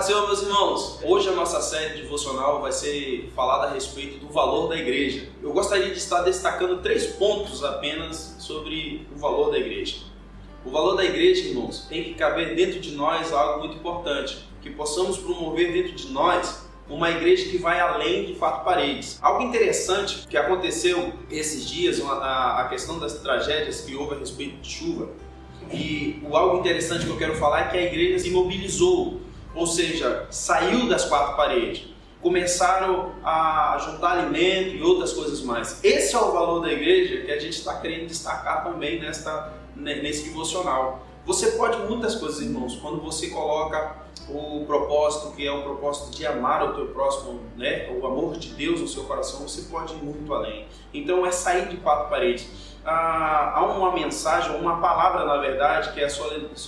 Paz do Senhor, meus irmãos! Hoje a nossa série devocional vai ser falada a respeito do valor da igreja. Eu gostaria de estar destacando 3 pontos apenas sobre o valor da igreja. O valor da igreja, irmãos, tem que caber dentro de nós algo muito importante, que possamos promover dentro de nós uma igreja que vai além de 4 paredes. Algo interessante que aconteceu esses dias, a questão das tragédias que houve a respeito de chuva, e algo interessante que eu quero falar é que a igreja se mobilizou, ou seja, saiu das 4 paredes, começaram a juntar alimento e outras coisas mais. Esse é o valor da igreja que a gente está querendo destacar também nesse devocional. Você pode muitas coisas, irmãos, quando você coloca o propósito, que é o propósito de amar o teu próximo, né? O amor de Deus no seu coração, você pode ir muito além. Então é sair de 4 paredes. Há uma mensagem, uma palavra na verdade, que é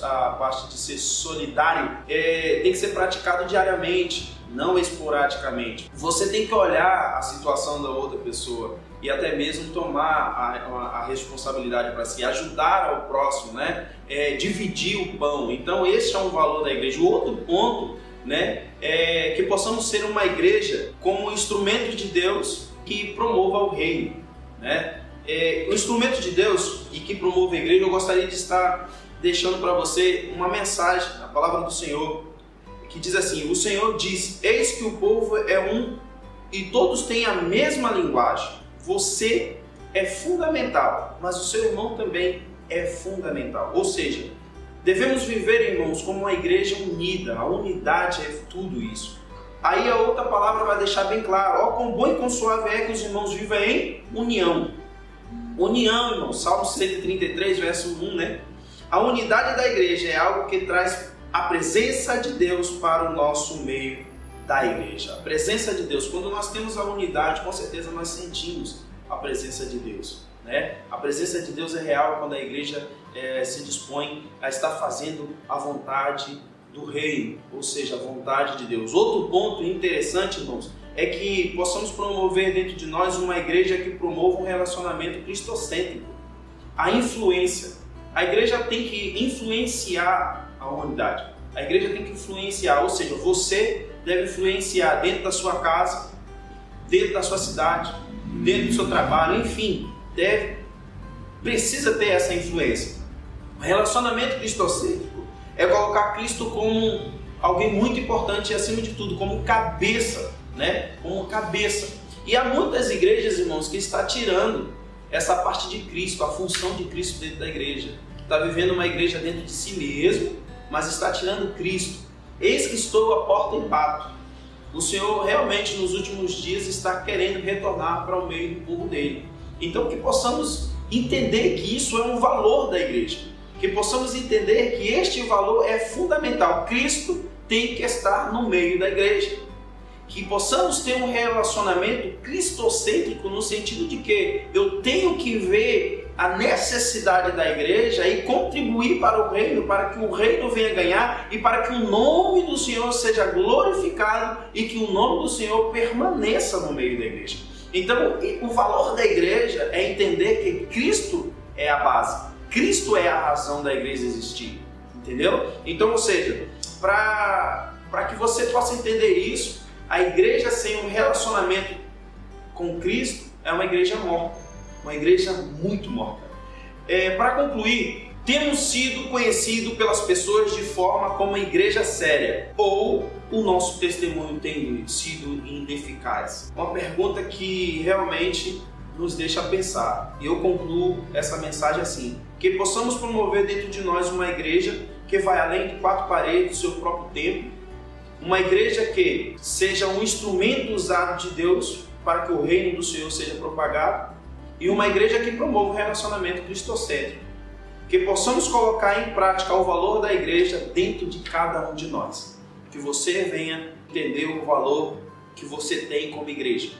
a parte de ser solidário, tem que ser praticado diariamente, não esporadicamente. Você tem que olhar a situação da outra pessoa e até mesmo tomar a responsabilidade para si, ajudar ao próximo, né? Dividir o pão. Então esse é um valor da igreja. O outro ponto, né, é que possamos ser uma igreja como instrumento de Deus que promova o reino, né? O instrumento de Deus e que promove a igreja. Eu gostaria de estar deixando para você uma mensagem, a palavra do Senhor, que diz assim: o Senhor diz, eis que o povo é um e todos têm a mesma linguagem. Você é fundamental, mas o seu irmão também é fundamental. Ou seja, devemos viver, irmãos, como uma igreja unida. A unidade é tudo isso. Aí a outra palavra vai deixar bem claro: ó, quão bom e quão suave é que os irmãos vivam em união. União, irmão, Salmo 133, verso 1, né? A unidade da igreja é algo que traz a presença de Deus para o nosso meio da igreja. A presença de Deus, quando nós temos a unidade, com certeza nós sentimos a presença de Deus, né? A presença de Deus é real quando a igreja se dispõe a estar fazendo a vontade do reino, ou seja, a vontade de Deus. Outro ponto interessante, irmãos, é que possamos promover dentro de nós uma igreja que promova um relacionamento cristocêntrico. A influência. A igreja tem que influenciar a humanidade. A igreja tem que influenciar, ou seja, você deve influenciar dentro da sua casa, dentro da sua cidade, dentro do seu trabalho, enfim, precisa ter essa influência. O relacionamento cristocêntrico é colocar Cristo como alguém muito importante e, acima de tudo, como cabeça, né? Como cabeça. E há muitas igrejas, irmãos, que está tirando essa parte de Cristo, a função de Cristo dentro da igreja. Está vivendo uma igreja dentro de si mesmo, mas está tirando Cristo. Eis que estou à porta e bato. O Senhor realmente nos últimos dias está querendo retornar para o meio do povo dele. Então que possamos entender que isso é um valor da igreja. Que possamos entender que este valor é fundamental. Cristo tem que estar no meio da igreja. Que possamos ter um relacionamento cristocêntrico no sentido de que eu tenho que ver a necessidade da igreja e contribuir para o reino, para que o reino venha ganhar e para que o nome do Senhor seja glorificado e que o nome do Senhor permaneça no meio da igreja. Então, o valor da igreja é entender que Cristo é a base, Cristo é a razão da igreja existir, entendeu? Então, ou seja, para que você possa entender isso, a igreja sem um relacionamento com Cristo é uma igreja morta, uma igreja muito morta. Para concluir, temos sido conhecidos pelas pessoas de forma como uma igreja séria, ou o nosso testemunho tem sido ineficaz? Uma pergunta que realmente nos deixa a pensar. E eu concluo essa mensagem assim: que possamos promover dentro de nós uma igreja que vai além de 4 paredes do seu próprio tempo, uma igreja que seja um instrumento usado de Deus para que o reino do Senhor seja propagado, e uma igreja que promova o relacionamento cristocêntrico. Que possamos colocar em prática o valor da igreja dentro de cada um de nós. Que você venha entender o valor que você tem como igreja.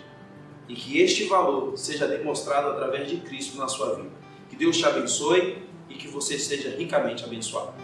E que este valor seja demonstrado através de Cristo na sua vida. Que Deus te abençoe e que você seja ricamente abençoado.